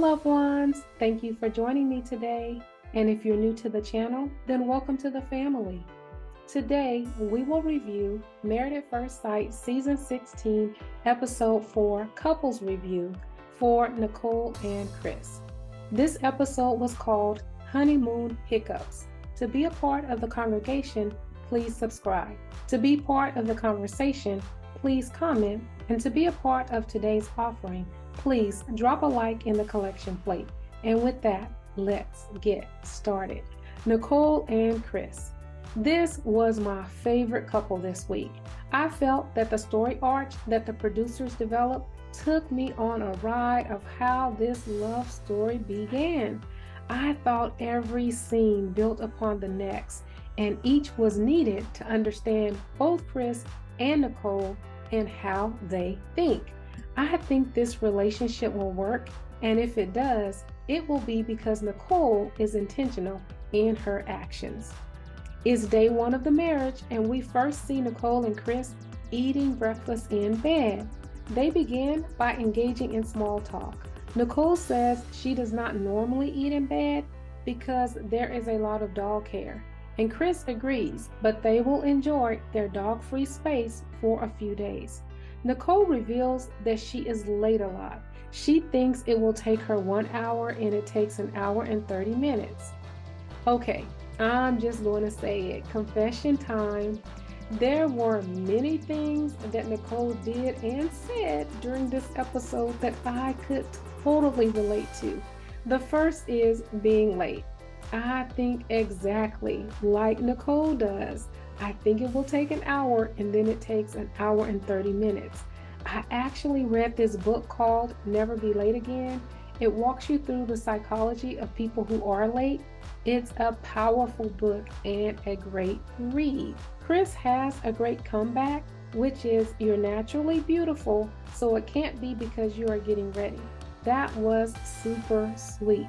loved ones. Thank you for joining me today. And if you're new to the channel, then welcome to the family. Today, we will review Married at First Sight Season 16, Episode 4, Couples Review for Nicole and Chris. This episode was called Honeymoon, Hiccups. To be a part of the congregation, please subscribe. To be part of the conversation, please comment. And to be a part of today's offering, please drop a like in the collection plate. And with that, let's get started. Nicole and Chris. This was my favorite couple this week. I felt that the story arc that the producers developed took me on a ride of how this love story began. I thought every scene built upon the next, and each was needed to understand both Chris and Nicole and how they think. I think this relationship will work, and if it does, it will be because Nicole is intentional in her actions. It's day one of the marriage, and we first see Nicole and Chris eating breakfast in bed. They begin by engaging in small talk. Nicole says she does not normally eat in bed because there is a lot of dog hair, and Chris agrees, but they will enjoy their dog-free space for a few days. Nicole reveals that she is late a lot. She thinks it will take her 1 hour and it takes 1 hour and 30 minutes. Okay, I'm just going to say it. Confession time. There were many things that Nicole did and said during this episode that I could totally relate to. The first is being late. I think exactly like Nicole does. I think it will take 1 hour and then it takes 1 hour and 30 minutes. I actually read this book called Never Be Late Again. It walks you through the psychology of people who are late. It's a powerful book and a great read. Chris has a great comeback, which is you're naturally beautiful, so it can't be because you are getting ready. That was super sweet.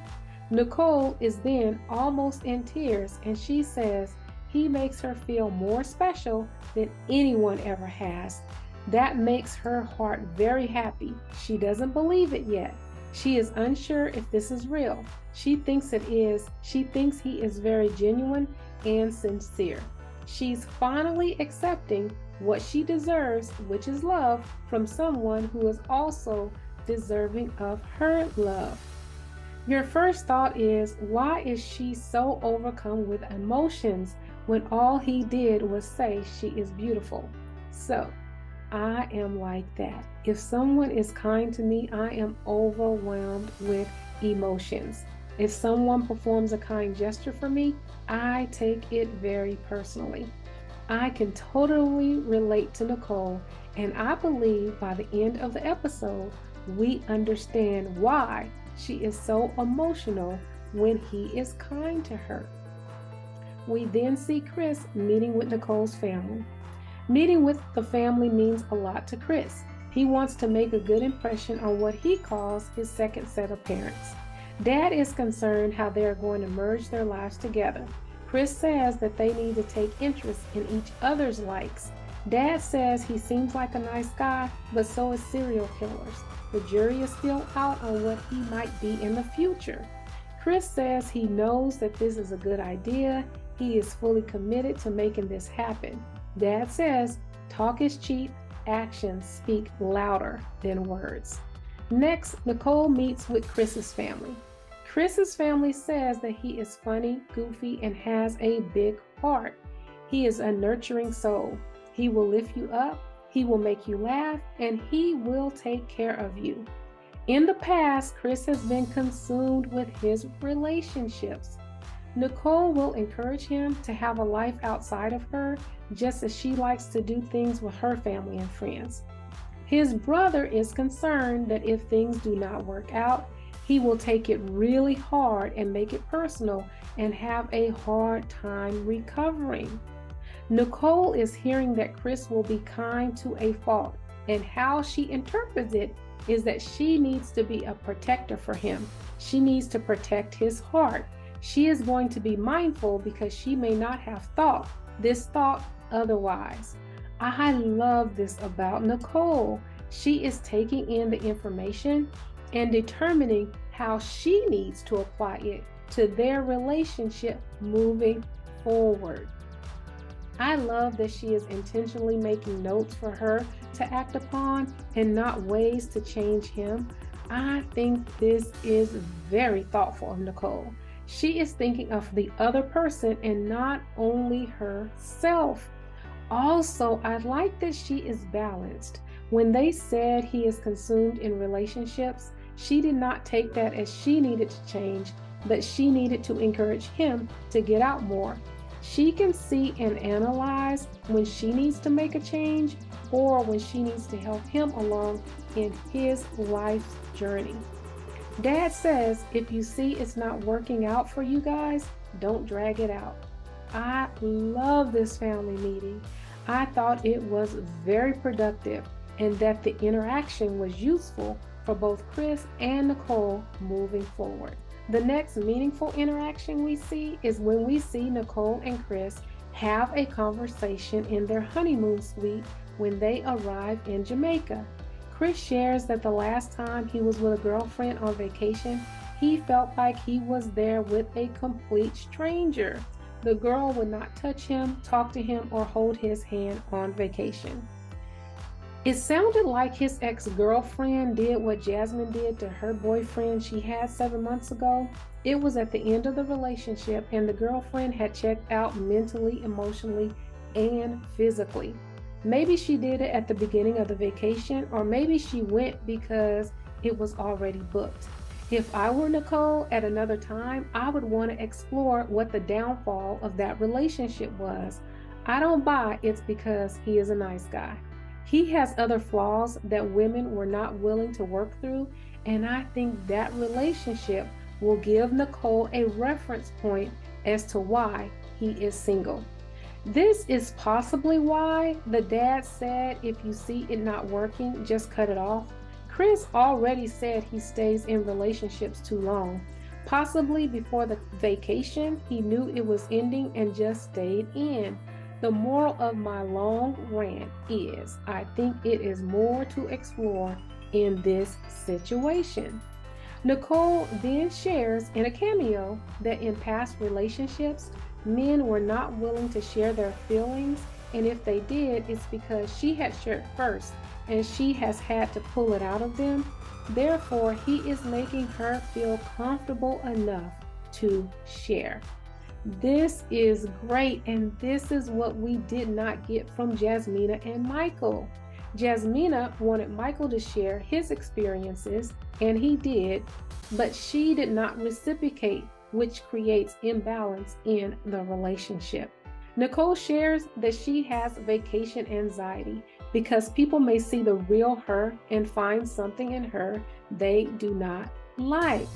Nicole is then almost in tears, and she says he makes her feel more special than anyone ever has. That makes her heart very happy. She doesn't believe it yet. She is unsure if this is real. She thinks it is. She thinks he is very genuine and sincere. She's finally accepting what she deserves, which is love, from someone who is also deserving of her love. Your first thought is, why is she so overcome with emotions when all he did was say she is beautiful? So, I am like that. If someone is kind to me, I am overwhelmed with emotions. If someone performs a kind gesture for me, I take it very personally. I can totally relate to Nicole, and I believe by the end of the episode, we understand why she is so emotional when he is kind to her. We then see Chris meeting with Nicole's family. Meeting with the family means a lot to Chris. He wants to make a good impression on what he calls his second set of parents. Dad is concerned how they are going to merge their lives together. Chris says that they need to take interest in each other's likes. Dad says he seems like a nice guy, but so is serial killers. The jury is still out on what he might be in the future. Chris says he knows that this is a good idea. He is fully committed to making this happen. Dad says, talk is cheap, actions speak louder than words. Next, Nicole meets with Chris's family. Chris's family says that he is funny, goofy, and has a big heart. He is a nurturing soul. He will lift you up, he will make you laugh, and he will take care of you. In the past, Chris has been consumed with his relationships. Nicole will encourage him to have a life outside of her, just as she likes to do things with her family and friends. His brother is concerned that if things do not work out, he will take it really hard and make it personal and have a hard time recovering. Nicole is hearing that Chris will be kind to a fault, and how she interprets it is that she needs to be a protector for him. She needs to protect his heart. She is going to be mindful because she may not have thought this thought otherwise. I love this about Nicole. She is taking in the information and determining how she needs to apply it to their relationship moving forward. I love that she is intentionally making notes for her to act upon and not ways to change him. I think this is very thoughtful of Nicole. She is thinking of the other person and not only herself. Also, I like that she is balanced. When they said he is consumed in relationships, she did not take that as she needed to change, but she needed to encourage him to get out more. She can see and analyze when she needs to make a change or when she needs to help him along in his life's journey. Dad says if you see it's not working out for you guys, don't drag it out. I love this family meeting. I thought it was very productive and that the interaction was useful for both Chris and Nicole moving forward. The next meaningful interaction we see is when we see Nicole and Chris have a conversation in their honeymoon suite when they arrive in Jamaica. Chris shares that the last time he was with a girlfriend on vacation, he felt like he was there with a complete stranger. The girl would not touch him, talk to him, or hold his hand on vacation. It sounded like his ex-girlfriend did what Jasmine did to her boyfriend she had 7 months ago. It was at the end of the relationship and the girlfriend had checked out mentally, emotionally, and physically. Maybe she did it at the beginning of the vacation, or maybe she went because it was already booked. If I were Nicole at another time, I would want to explore what the downfall of that relationship was. I don't buy it's because he is a nice guy. He has other flaws that women were not willing to work through, and I think that relationship will give Nicole a reference point as to why he is single. This is possibly why the dad said if you see it not working, just cut it off. Chris already said he stays in relationships too long. Possibly before the vacation, he knew it was ending and just stayed in. The moral of my long rant is, I think it is more to explore in this situation. Nicole then shares in a cameo that in past relationships, men were not willing to share their feelings, and if they did, it's because she had shared first and she has had to pull it out of them. Therefore, he is making her feel comfortable enough to share. This is great, and this is what we did not get from Jasmina and Michael. Jasmina wanted Michael to share his experiences, and he did, but she did not reciprocate, which creates imbalance in the relationship. Nicole shares that she has vacation anxiety because people may see the real her and find something in her they do not like.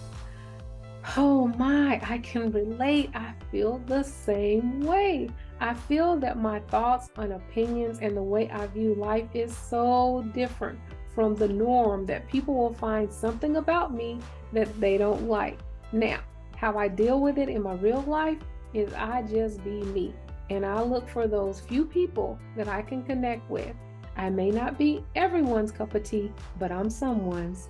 Oh my, I can relate. I feel the same way. I feel that my thoughts and opinions and the way I view life is so different from the norm that people will find something about me that they don't like. Now, how I deal with it in my real life is I just be me, and I look for those few people that I can connect with. I may not be everyone's cup of tea, but I'm someone's.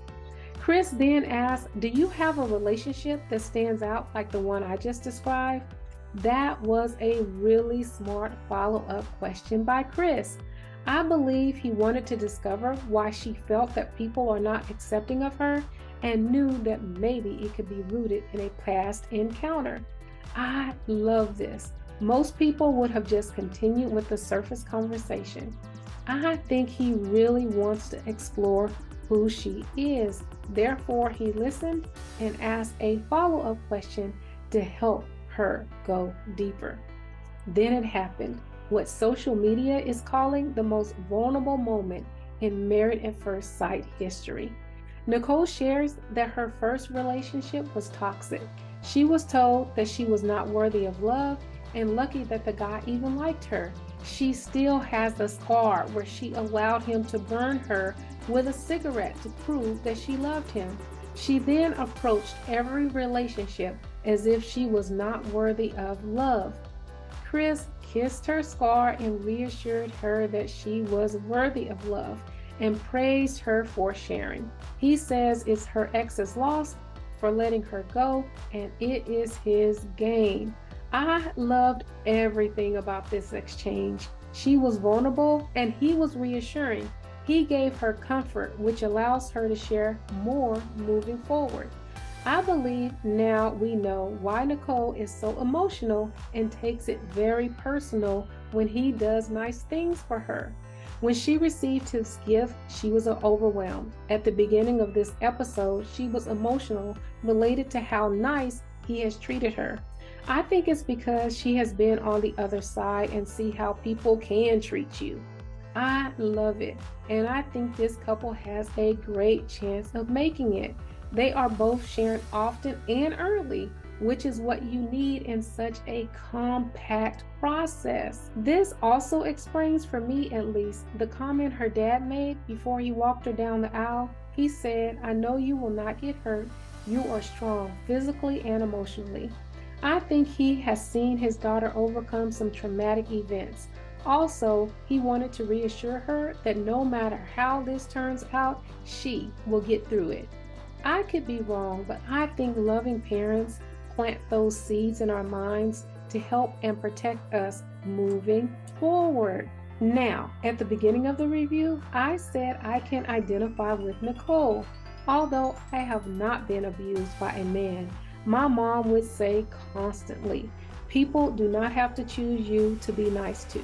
Chris then asked, do you have a relationship that stands out like the one I just described? That was a really smart follow-up question by Chris. I believe he wanted to discover why she felt that people are not accepting of her and knew that maybe it could be rooted in a past encounter. I love this. Most people would have just continued with the surface conversation. I think he really wants to explore who she is. Therefore, he listened and asked a follow-up question to help her go deeper. Then it happened, what social media is calling the most vulnerable moment in Married at First Sight history. Nicole shares that her first relationship was toxic. She was told that she was not worthy of love and lucky that the guy even liked her. She still has the scar where she allowed him to burn her with a cigarette to prove that she loved him. She then approached every relationship as if she was not worthy of love. Chris kissed her scar and reassured her that she was worthy of love and praised her for sharing. He says it's her ex's loss for letting her go, and it is his game. I loved everything about this exchange. She was vulnerable and he was reassuring. He gave her comfort, which allows her to share more moving forward. I believe now we know why Nicole is so emotional and takes it very personal when he does nice things for her. When she received his gift, she was overwhelmed. At the beginning of this episode, she was emotional related to how nice he has treated her. I think it's because she has been on the other side and see how people can treat you. I love it, and I think this couple has a great chance of making it. They are both sharing often and early, which is what you need in such a compact process. This also explains, for me at least, the comment her dad made before he walked her down the aisle. He said, "I know you will not get hurt. You are strong physically and emotionally." I think he has seen his daughter overcome some traumatic events. Also, he wanted to reassure her that no matter how this turns out, she will get through it. I could be wrong, but I think loving parents plant those seeds in our minds to help and protect us moving forward. Now, at the beginning of the review, I said I can identify with Nicole. Although I have not been abused by a man, my mom would say constantly, people do not have to choose you to be nice to.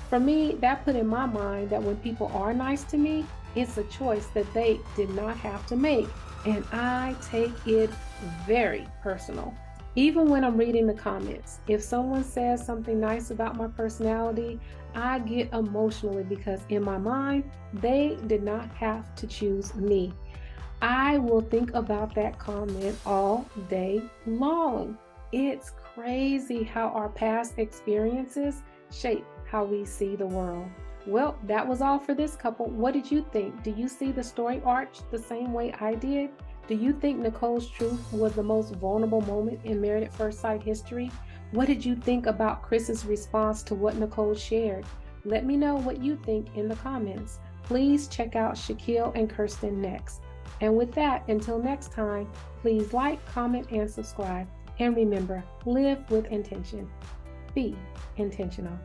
For me, that put in my mind that when people are nice to me, it's a choice that they did not have to make. And I take it very personal. Even when I'm reading the comments, if someone says something nice about my personality, I get emotionally because in my mind, they did not have to choose me. I will think about that comment all day long. It's crazy how our past experiences shape how we see the world. Well, that was all for this couple. What did you think? Do you see the story arch the same way I did? Do you think Nicole's truth was the most vulnerable moment in Married at First Sight history? What did you think about Chris's response to what Nicole shared? Let me know what you think in the comments. Please check out Shaquille and Kirsten next. And with that, until next time, please like, comment, and subscribe. And remember, live with intention. Be intentional.